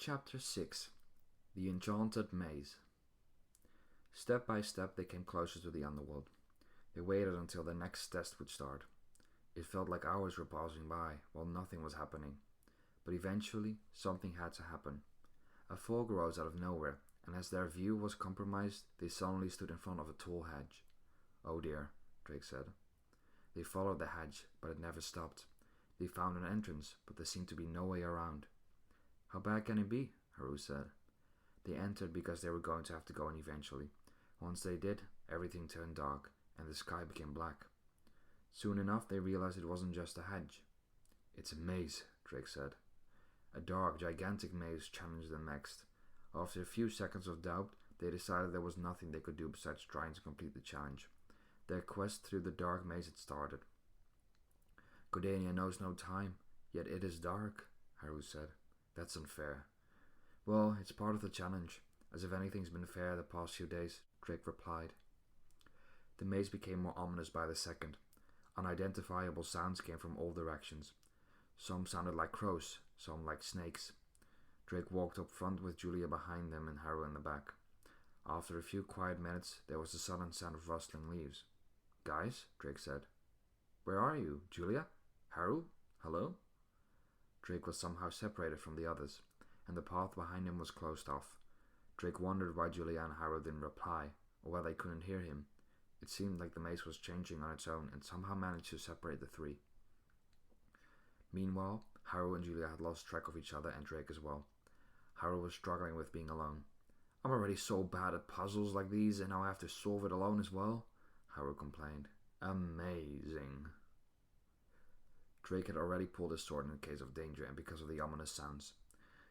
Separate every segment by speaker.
Speaker 1: Chapter 6. The Enchanted Maze. Step by step they came closer to the underworld. They waited until the next test would start. It felt like hours were passing by while nothing was happening. But eventually something had to happen. A fog rose out of nowhere, and as their view was compromised, they suddenly stood in front of a tall hedge. "Oh dear," Drake said. They followed the hedge, but it never stopped. They found an entrance, but there seemed to be no way around. "How bad can it be?" Haru said. They entered because they were going to have to go in eventually. Once they did, everything turned dark, and the sky became black. Soon enough they realized it wasn't just a hedge. "It's a maze," Drake said. A dark, gigantic maze challenged them next. After a few seconds of doubt, they decided there was nothing they could do besides trying to complete the challenge. Their quest through the dark maze had started. "Gordania knows no time, yet it is dark," Haru said. "That's unfair." "Well, it's part of the challenge, as if anything's been fair the past few days," Drake replied. The maze became more ominous by the second. Unidentifiable sounds came from all directions. Some sounded like crows, some like snakes. Drake walked up front with Julia behind them and Haru in the back. After a few quiet minutes, there was the sudden sound of rustling leaves. "Guys," Drake said. "Where are you? Julia? Haru? Hello?" Drake was somehow separated from the others, and the path behind him was closed off. Drake wondered why Julia and Haru didn't reply, or why they couldn't hear him. It seemed like the maze was changing on its own and somehow managed to separate the three. Meanwhile, Haru and Julia had lost track of each other and Drake as well. Haru was struggling with being alone. "I'm already so bad at puzzles like these, and now I have to solve it alone as well," Haru complained. "Amazing." Drake had already pulled his sword in case of danger and because of the ominous sounds.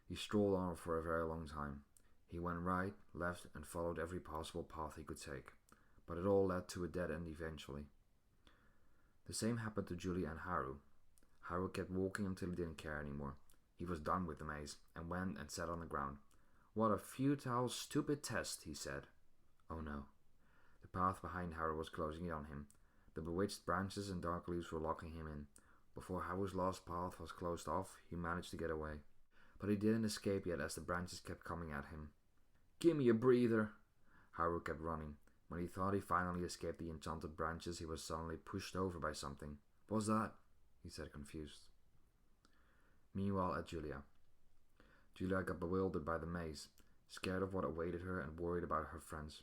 Speaker 1: He strolled on for a very long time. He went right, left, and followed every possible path he could take, but it all led to a dead end eventually. The same happened to Julia and Haru. Haru kept walking until he didn't care anymore. He was done with the maze, and went and sat on the ground. "What a futile, stupid test," he said. Oh no. The path behind Haru was closing in on him. The bewitched branches and dark leaves were locking him in. Before Haru's last path was closed off, he managed to get away. But he didn't escape yet as the branches kept coming at him. "Gimme a breather!" Haru kept running. When he thought he finally escaped the enchanted branches, he was suddenly pushed over by something. "What was that?" he said, confused. Meanwhile at Julia. Julia got bewildered by the maze, scared of what awaited her and worried about her friends.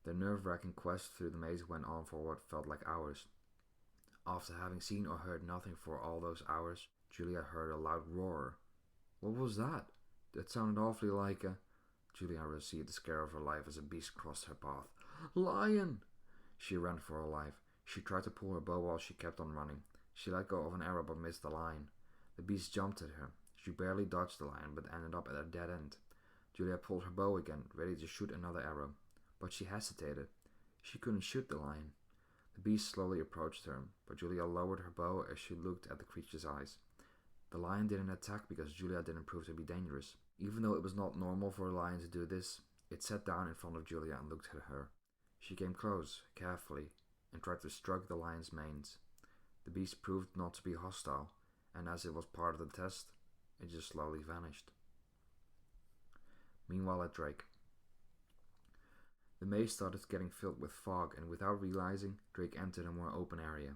Speaker 1: Their nerve-wracking quest through the maze went on for what felt like hours. After having seen or heard nothing for all those hours, Julia heard a loud roar. "What was that? That sounded awfully like a..." Julia received the scare of her life as a beast crossed her path. "Lion!" She ran for her life. She tried to pull her bow while she kept on running. She let go of an arrow but missed the lion. The beast jumped at her. She barely dodged the lion but ended up at a dead end. Julia pulled her bow again, ready to shoot another arrow. But she hesitated. She couldn't shoot the lion. The beast slowly approached her, but Julia lowered her bow as she looked at the creature's eyes. The lion didn't attack because Julia didn't prove to be dangerous. Even though it was not normal for a lion to do this, it sat down in front of Julia and looked at her. She came close, carefully, and tried to stroke the lion's mane. The beast proved not to be hostile, and as it was part of the test, it just slowly vanished. Meanwhile at Drake. The maze started getting filled with fog, and without realizing, Drake entered a more open area.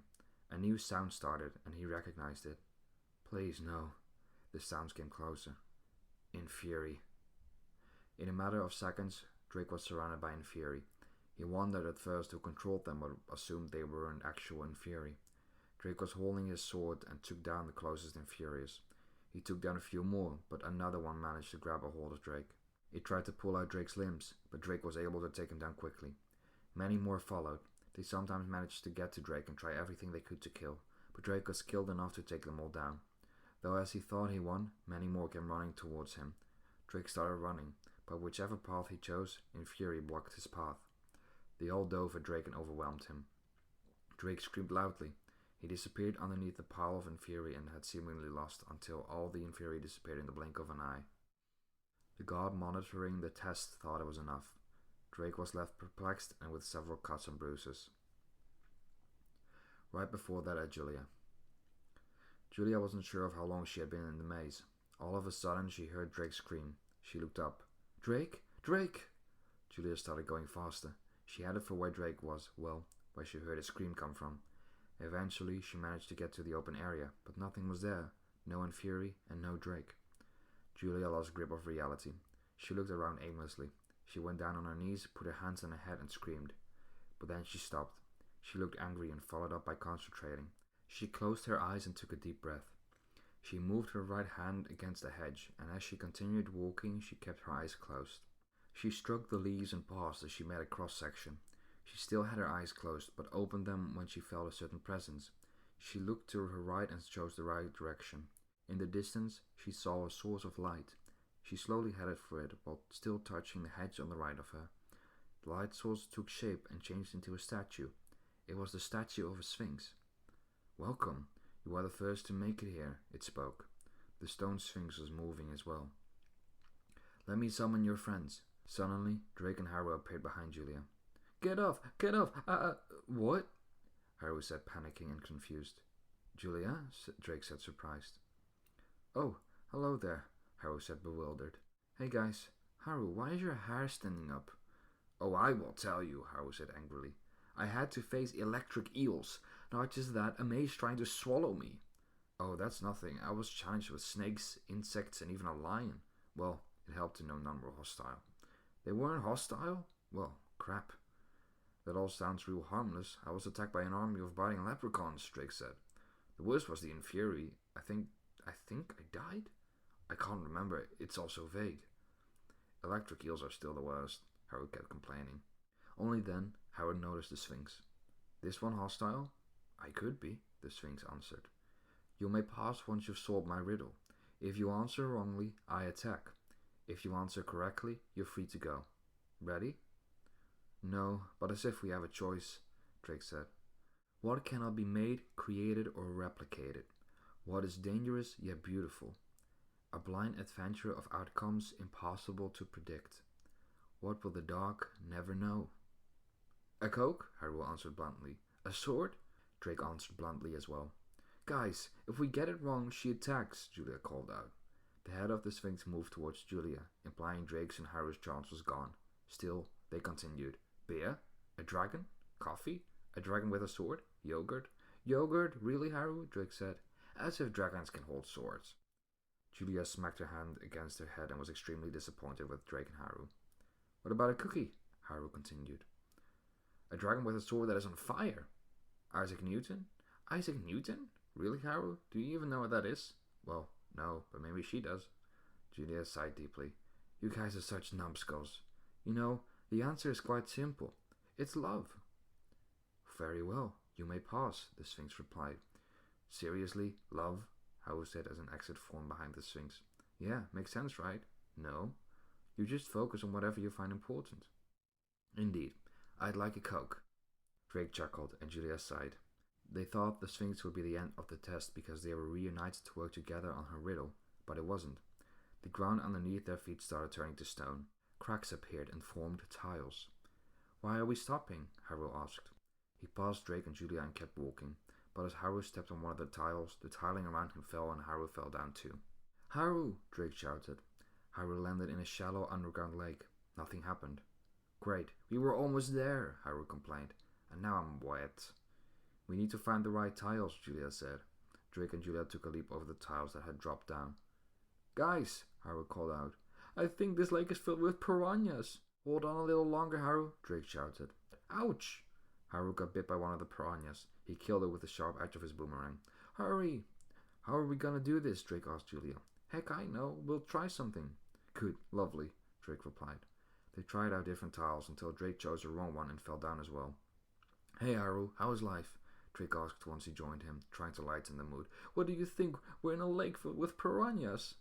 Speaker 1: A new sound started, and he recognized it. "Please, no." The sounds came closer. Inferi. In a matter of seconds, Drake was surrounded by Inferi. He wondered at first who controlled them, but assumed they were an actual Inferi. Drake was holding his sword and took down the closest Inferiors. He took down a few more, but another one managed to grab a hold of Drake. It tried to pull out Drake's limbs, but Drake was able to take him down quickly. Many more followed. They sometimes managed to get to Drake and try everything they could to kill, but Drake was skilled enough to take them all down. Though as he thought he won, many more came running towards him. Drake started running, but whichever path he chose, Inferi blocked his path. They all dove at Drake and overwhelmed him. Drake screamed loudly. He disappeared underneath the pile of Inferi and had seemingly lost until all the Inferi disappeared in the blink of an eye. The guard monitoring the test thought it was enough. Drake was left perplexed and with several cuts and bruises. Right before that at Julia. Julia wasn't sure of how long she had been in the maze. All of a sudden, she heard Drake scream. She looked up. Drake? Drake! Julia started going faster. She headed for where Drake was, well, where she heard his scream come from. Eventually, she managed to get to the open area, but nothing was there. No Fury and no Drake. Julia lost grip of reality. She looked around aimlessly. She went down on her knees, put her hands on her head and screamed. But then she stopped. She looked angry and followed up by concentrating. She closed her eyes and took a deep breath. She moved her right hand against the hedge, and as she continued walking, she kept her eyes closed. She struck the leaves and paused as she made a cross-section. She still had her eyes closed, but opened them when she felt a certain presence. She looked to her right and chose the right direction. In the distance, she saw a source of light. She slowly headed for it, while still touching the hedge on the right of her. The light source took shape and changed into a statue. It was the statue of a sphinx. "Welcome. You are the first to make it here," it spoke. The stone sphinx was moving as well. "Let me summon your friends." Suddenly, Drake and Haru appeared behind Julia. Get off! Get off! What?" Haru said, panicking and confused. "Julia?" Drake said, surprised. "Oh, hello there," Haru said, bewildered. "Hey guys, Haru, why is your hair standing up?" "Oh, I will tell you," Haru said angrily. "I had to face electric eels. Not just that, a maze trying to swallow me." "Oh, that's nothing. I was challenged with snakes, insects, and even a lion. Well, it helped to know none were hostile." "They weren't hostile? Well, crap. That all sounds real harmless. I was attacked by an army of biting leprechauns," Drake said. "The worst was the Inferi. I think I died? I can't remember. It's all so vague." "Electric eels are still the worst," Haru kept complaining. Only then, Haru noticed the Sphinx. "This one hostile?" "I could be," the Sphinx answered. "You may pass once you've solved my riddle. If you answer wrongly, I attack. If you answer correctly, you're free to go. Ready?" "No, but as if we have a choice," Drake said. "What cannot be made, created, or replicated? What is dangerous yet beautiful? A blind adventure of outcomes impossible to predict. What will the dark never know?" "A Coke?" Haru answered bluntly. "A sword?" Drake answered bluntly as well. "Guys, if we get it wrong, she attacks," Julia called out. The head of the Sphinx moved towards Julia, implying Drake's and Haru's chance was gone. Still, they continued. "Beer? A dragon? Coffee? A dragon with a sword? Yogurt?" "Yogurt? Really, Haru?" Drake said. "As if dragons can hold swords." Julia smacked her hand against her head and was extremely disappointed with Drake and Haru. "What about a cookie?" Haru continued. "A dragon with a sword that is on fire? Isaac Newton?" "Isaac Newton? Really, Haru? Do you even know what that is?" "Well, no, but maybe she does." Julia sighed deeply. "You guys are such numbskulls. You know, the answer is quite simple. It's love." "Very well, you may pass," the Sphinx replied. "Seriously, love?" Haru said as an exit formed behind the Sphinx. "Yeah, makes sense, right?" "No. You just focus on whatever you find important." "Indeed. I'd like a Coke." Drake chuckled and Julia sighed. They thought the Sphinx would be the end of the test because they were reunited to work together on her riddle, but it wasn't. The ground underneath their feet started turning to stone. Cracks appeared and formed tiles. "Why are we stopping?" Haru asked. He passed Drake and Julia and kept walking, but as Haru stepped on one of the tiles, the tiling around him fell and Haru fell down too. "Haru!" Drake shouted. Haru landed in a shallow underground lake. Nothing happened. "Great, we were almost there," Haru complained, "and now I'm wet." "We need to find the right tiles," Julia said. Drake and Julia took a leap over the tiles that had dropped down. "Guys," Haru called out, "I think this lake is filled with piranhas." "Hold on a little longer, Haru," Drake shouted. "Ouch!" Haru got bit by one of the piranhas. He killed it with the sharp edge of his boomerang. "Hurry!" "How are we gonna do this?" Drake asked Julia. "Heck, I know. We'll try something." "Good, lovely," Drake replied. They tried out different tiles until Drake chose the wrong one and fell down as well. "Hey Haru, how is life?" Drake asked once he joined him, trying to lighten the mood. "What do you think? We're in a lake filled with piranhas."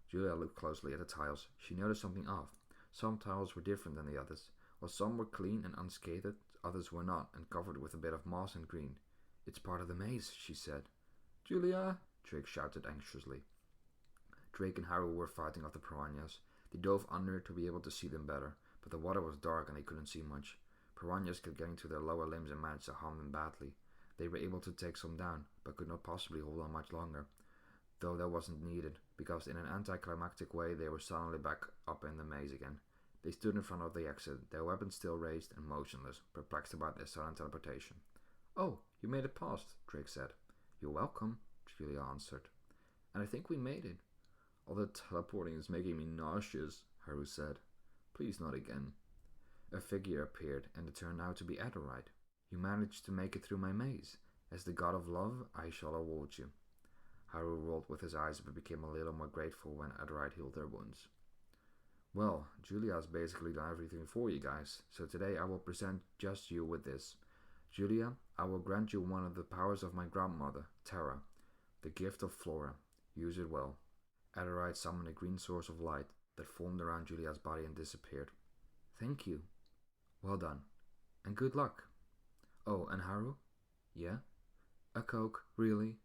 Speaker 1: Julia looked closely at the tiles. She noticed something off. Some tiles were different than the others. While some were clean and unscathed, others were not, and covered with a bit of moss and green. "It's part of the maze," she said. "Julia!" Drake shouted anxiously. Drake and Haru were fighting off the piranhas. They dove under to be able to see them better, but the water was dark and they couldn't see much. Piranhas kept getting to their lower limbs and managed to harm them badly. They were able to take some down, but could not possibly hold on much longer. though that wasn't needed, because in an anticlimactic way they were suddenly back up in the maze again. They stood in front of the exit, their weapons still raised and motionless, perplexed about their sudden teleportation. "Oh, you made it past," Drake said. "You're welcome," Julia answered. "And I think we made it." "All the teleporting is making me nauseous," Haru said. "Please not again." A figure appeared, and it turned out to be Adorite. "You managed to make it through my maze. As the god of love, I shall award you." Haru rolled with his eyes but became a little more grateful when Adorite healed their wounds. "Well, Julia's basically done everything for you guys, so today I will present just you with this. Julia, I will grant you one of the powers of my grandmother, Terra, the gift of Flora. Use it well." Adorite summoned a green source of light that formed around Julia's body and disappeared. "Thank you." "Well done. And good luck." "Oh, and Haru?" "Yeah?" "A Coke, really?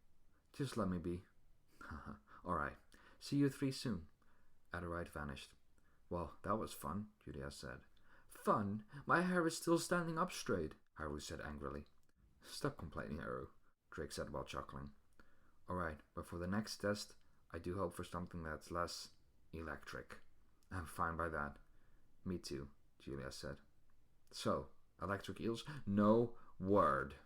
Speaker 1: Just let me be." "Haha, alright. See you three soon." Adorite vanished. "Well, that was fun," Julia said. "Fun? My hair is still standing up straight," Haru said angrily. "Stop complaining, Haru," Drake said while chuckling. "Alright, but for the next test, I do hope for something that's less electric." "I'm fine by that." "Me too," Julia said. "So, electric eels?" "No word."